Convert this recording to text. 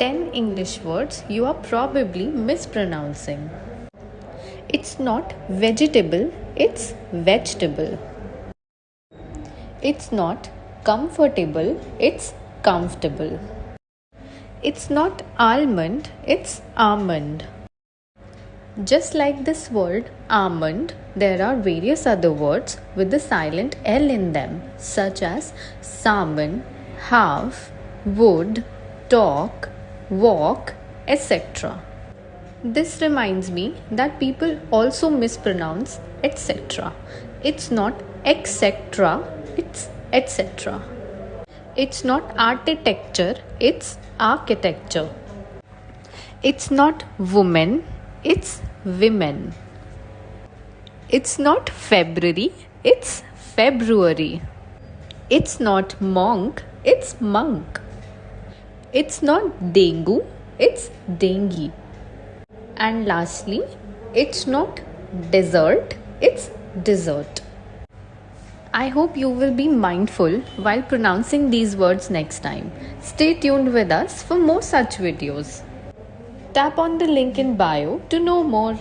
10 English words you are probably mispronouncing. It's not vegetable, it's vegetable. It's not comfortable, it's comfortable. It's not almond, it's almond. Just like this word almond, there are various other words with the silent L in them, such as salmon, half, wood, talk, walk, etc. This reminds me that people also mispronounce etc. It's not etc, it's etc. It's not architecture, it's architecture. It's not woman, it's women. It's not February, it's February. It's not monk, it's monk. It's not dengue, it's dengue. And lastly, it's not dessert, it's dessert. I hope you will be mindful while pronouncing these words next time. Stay tuned with us for more such videos. Tap on the link in bio to know more.